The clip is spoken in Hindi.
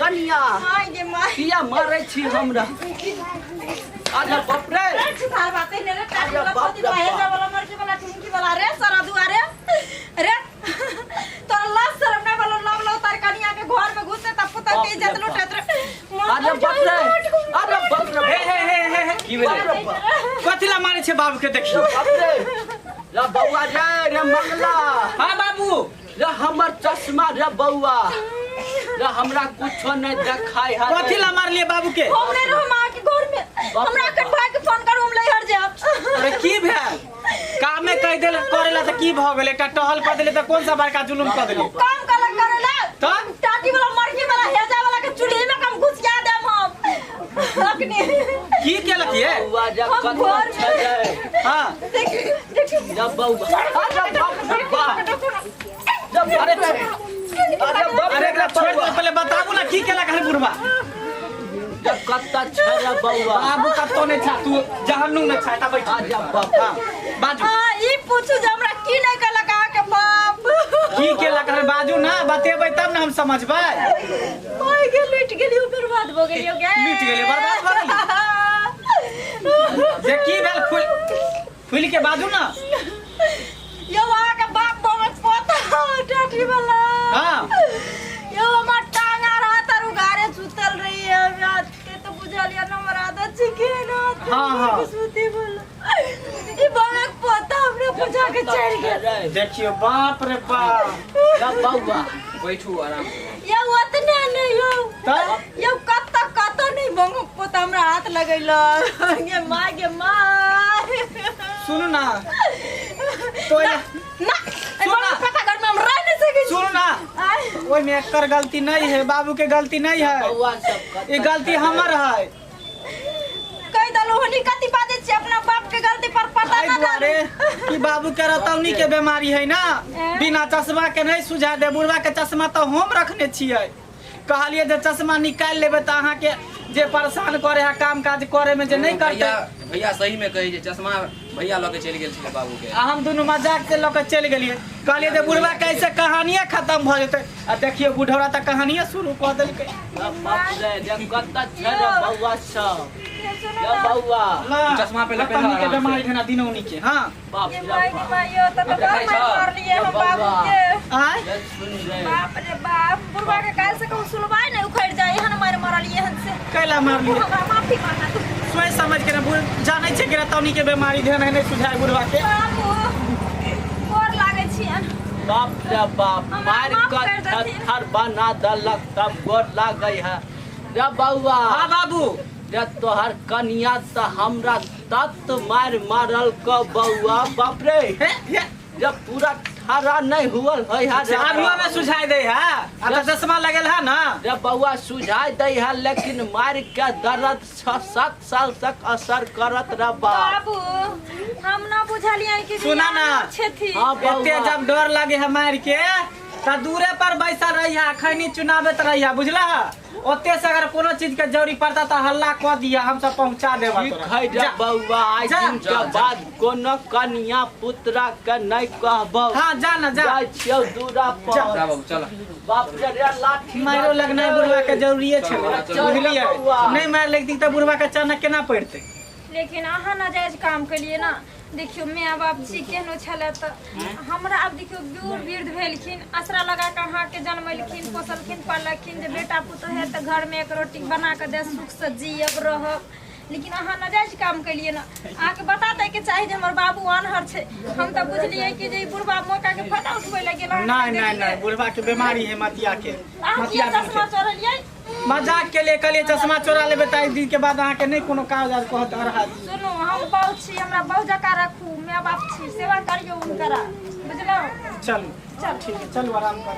कनिया हां ये मां किया मारै छी हमरा अरे बाप रे सुधार बातें ने रे काटी वाला पति बाहे जा वाला मर्जी वाला ठुमकी वाला रे सारा दुआरे रे तोर लाश शर्म नहीं वाला लव लो तार कनिया के घर में घुसे तब पुता के इज्जत लुटत रे अरे बाप रे हे की भेलै कथिला मारै छै बाबू के देखियो बाप रे रे बौआ रे मंगला हां बाबू रे हमर चश्मा रे बौआ रे हमरा कुछो नहीं देखाई है कथिला मारलिए बाबू के हमरे रहो मां के घर में हमरा कन भाई के फोन करू हम ले हर जाब अरे की भेल कामे कह देले करेला त की भ गेल एकटा टहल क देले त कोन सा बड़का जुलुम क देले काम कला करेला तो टाटी वाला मर्गी वाला हेजा वाला के चुल्ही में कम घुसिया देम हम अखनी की केलक ये बौआ जब कतौ छै हां देख जब बौआ अरे बाप रे बाप जब अरे अरे एकरा छोड़ दे पहले बताबू ना की केलक है बुढ़वा जब कत्ता छै रे बौआ बाबू कत्तो नहीं छा तू जहन्नुम में छाता बैठ जब बाप बाजू हां ई पूछू जे हमरा की नहीं कलक आ के बाप की केलक है बाजू ना बतेबै तब ना हम समझबै भाई के लूट गेली बर्बाद हो गेलियो गे मिट गेले बर्बाद भ गेली जे की भेल खुल के बाजू ना यो आ के बाप बहुत पोता टाटी वाला हां यो हमर टांगा रहा तारू गारे सुतल रही है रात के तो बुझलिया न हमर आदत छिके ना हाँ। सुती बोल ई बाप पोता हमरे पूजा के चढ़ गेल देखियो बाप रे बाप जब बौआ बैठू आराम ये ओतने नहीं हो तब ये कत नहीं बंग पोता हमरा हाथ लगैला ये मां सुन ना तो ना सुन ना पता घर में हम रह नहीं सके सुन ना ओइ में एकर गलती नहीं है बाबू के गलती नहीं है बौआ सब ये गलती हमर है कह दलो हनी कति बाजे छी अपना बाप के गलती पर पता आई ना दुआरे कि बाबू के रतौनी के बीमारी है ना बिना चश्मा के नहीं सुझा दे बुढ़वा के चश्मा तो हम रखने छिए कहलिए जे चश्मा निकाल लेबे त अहाँ के जे परेशान करे है काम काज करे में जे नहीं करते भैया सही में कही जे चश्मा भैया लगे चल गेल छले बाबू के हम दोनों मजाक से लेकर चल गेलिए कहलिए जे बुढ़वा कैसे कहानियां खत्म भ जेते आ देखिए बुढ़वा त कहानियां शुरू क देलकै बाप रे जब कत्ता छै रे बौआ सब जब बौआ चश्मा पे लपेट रतौनी के बीमारी है ना दिनौनी के हां बाप ये रे भाई बाप भाइयो तो मार लिए हम बाबू के आय सुन रे बाप रे बाप बुढ़वा के काल से कहूं सुलवाई नहीं उखड़ जाए हन मार मारलिए हन से कैला मार लिए हमरा माफी मांगा तू सोच समझ के ना जानै छै कि रतौनी के बीमारी ध्यान नहीं सुझाए बुढ़वा के बाबू और लागे छियन बाप रे बाप हमरा मार माफ कर कर देथिन। थर बना दलक तब गोर लागै है रे बौआ हां बाबू रे तोहर कनिया त हमरा तत मारल क बौआ बाप रे जब पूरा ठहरा नहीं हुअल है आलुआ में सुझाई दे है आ त चश्मा लगल है ना रे बौआ सुझाई दे है लेकिन मार के दर्द 6-7 साल तक असर करत रे बाबू हम ना बुझलिए कि सुना ना। अच्छे थी हाँ एते जब डर लगे है मार के त दूरे पर बैसा रहिया खैनी चुनावत रहिया बुझला ओते से अगर कोनो चीज के जरूरी पड़ता त हल्ला क दिया हम सब पहुंचा देबा ठीक है रे बौआ आज दिन के बाद कोनो कन्या पुत्रा के नहीं कहबो हां जा ना जा जाय छियौ दूरा पर जा बाबू चल बाप रे लाठी मारो लगना बुढ़वा के जरूरी है बुझलिए नहीं मार लगती त बुढ़वा के अचानक केना पड़ते लेकिन अहाँ नाजायज काम के लिए ना देखियो माय बाप छी केहनो छले त हमरा अब देखियो दूर वृद्ध भेलखिन आसरा लगा के अहाँ के जन्मलखिन पोसलखिन पाललखिन जे बेटा पुत है त घर में एक रोटी बना के दे सुख से जियब रहब लेकिन अहाँ नाजायज काम के लिए ना आके बता दे के चाहे जे हमर बाबू अनहर छै हम त बुझलिए कि जे बुढ़वा मौका के फायदा उठबै लगे नहीं बुढ़वा के बीमारी है मतिया के मतिया चश्मा चोरलिए मजाक के लिए कहलिए चश्मा चोरा लेबे त एक दिन के बाद अहाँ के नहीं कोनो कागज कहत रहा सुनो हम बहुत छी हमरा बहुत जका रखू माय बाप छी सेवा करियो उनकरा बुझलो चल ठीक है चल आराम कर